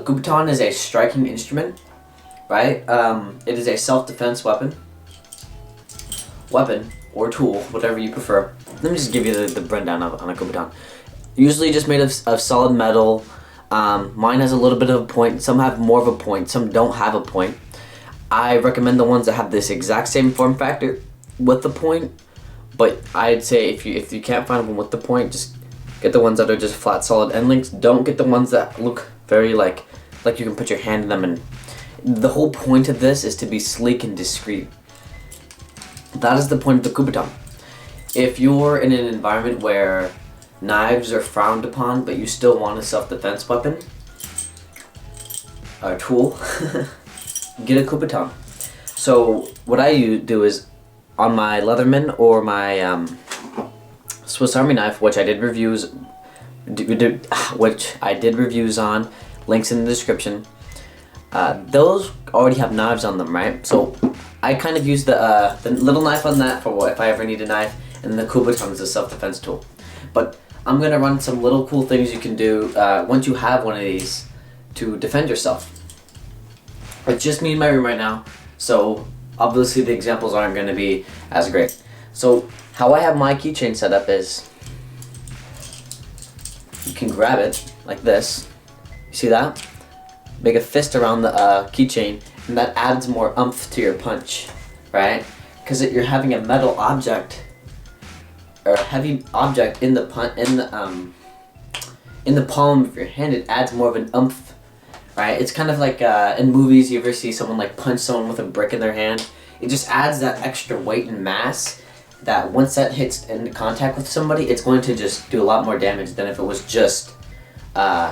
Kubotan is a striking instrument, right? It is a self-defense weapon or tool, whatever you prefer. Let me just give you the rundown on a Kubotan. Usually just made of solid metal. Mine has a little bit of a point. Some have more of a point. Some don't have a point. I recommend the ones that have this exact same form factor with the point. But I'd say if you can't find one with the point, just get the ones that are just flat, solid end links. Don't get the ones that look very like you can put your hand in them. And the whole point of this is to be sleek and discreet. That is the point of the Kubotan. If you're in an environment where knives are frowned upon, but you still want a self-defense weapon, or tool, get a Kubotan. So what I do is, on my Leatherman or my Swiss Army knife, which I did reviews on, links in the description. Those already have knives on them, right? So I kind of use the little knife on that for if I ever need a knife, and the Kubotan is a self-defense tool. But I'm gonna run some little cool things you can do once you have one of these to defend yourself. It's just me in my room right now, so obviously the examples aren't gonna be as great. So how I have my keychain set up is, you can grab it like this. You see that? Make a fist around the keychain, and that adds more oomph to your punch, right? Because you're having a metal object or a heavy object in the palm of your hand. It adds more of an oomph, right? It's kind of like in movies, you ever see someone like punch someone with a brick in their hand? It just adds that extra weight and mass that once that hits into contact with somebody, it's going to just do a lot more damage than if it was just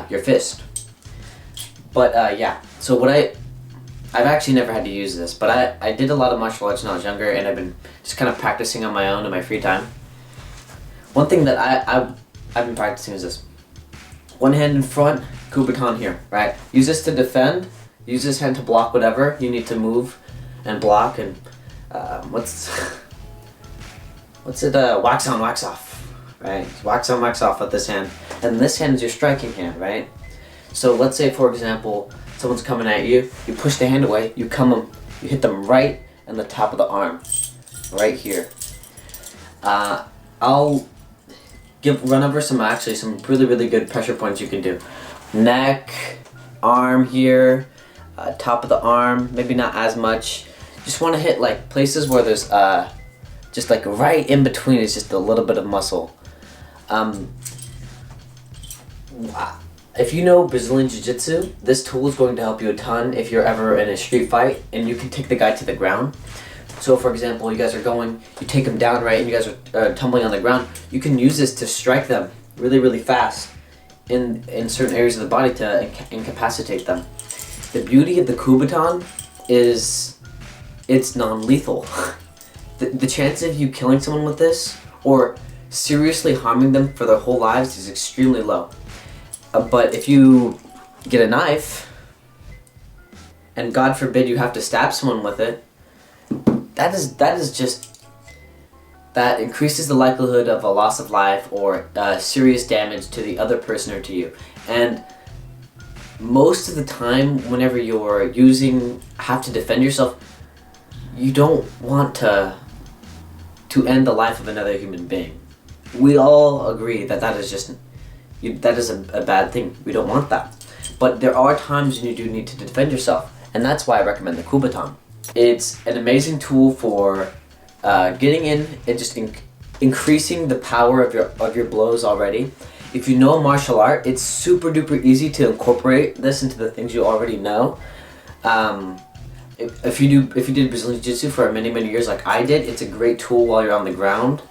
your fist. But yeah, so I've actually never had to use this, but I did a lot of martial arts when I was younger, and I've been just kind of practicing on my own in my free time. One thing that I've been practicing is this. One hand in front, Kubotan here, right? Use this to defend, use this hand to block whatever you need to move and block, and what's it, wax on, wax off, right? Wax on, wax off with this hand. And this hand is your striking hand, right? So let's say, for example, someone's coming at you, you push the hand away, you hit them right in the top of the arm, right here. I'll run over some really good pressure points you can do. Neck, arm here, top of the arm, maybe not as much. Just want to hit like places where there's just like right in between is just a little bit of muscle. If you know Brazilian Jiu-Jitsu, this tool is going to help you a ton if you're ever in a street fight and you can take the guy to the ground. So for example, you guys are going, you take them down, right, and you guys are tumbling on the ground. You can use this to strike them really fast in certain areas of the body to incapacitate them. The beauty of the Kubotan is it's non-lethal. The chance of you killing someone with this or seriously harming them for their whole lives is extremely low. But if you get a knife, and God forbid you have to stab someone with it, that increases the likelihood of a loss of life or serious damage to the other person or to you. And most of the time, whenever you're have to defend yourself, you don't want to end the life of another human being. We all agree that that is a bad thing. We don't want that. But there are times when you do need to defend yourself, and that's why I recommend the Kubotan. It's an amazing tool for getting in and just increasing the power of your blows already. If you know martial art, it's super duper easy to incorporate this into the things you already know. If you did Brazilian Jiu-Jitsu for many years like I did, it's a great tool while you're on the ground.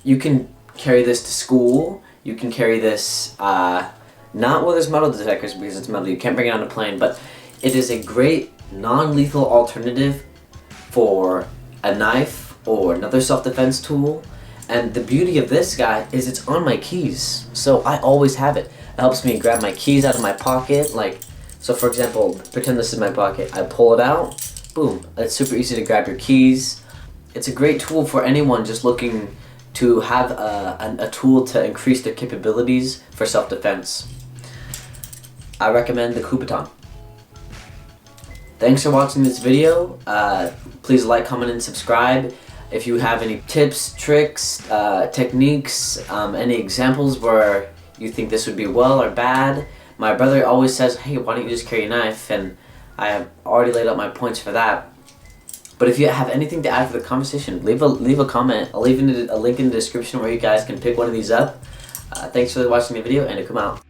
You can carry this to school. You can carry this not where there's metal detectors because it's metal. You can't bring it on a plane, but it is a great non-lethal alternative for a knife or another self-defense tool. And the beauty of this guy is it's on my keys, so I always have it. It helps me grab my keys out of my pocket. So for example, pretend this is my pocket. I pull it out, boom. It's super easy to grab your keys. It's a great tool for anyone just looking to have a tool to increase their capabilities for self-defense. I recommend the Kubotan. Thanks for watching this video. Please like, comment, and subscribe. If you have any tips, tricks, techniques, any examples where you think this would be well or bad. My brother always says, hey, why don't you just carry a knife? And I have already laid out my points for that. But if you have anything to add for the conversation, leave a comment. I'll leave a link in the description where you guys can pick one of these up. Thanks for watching the video, and come out.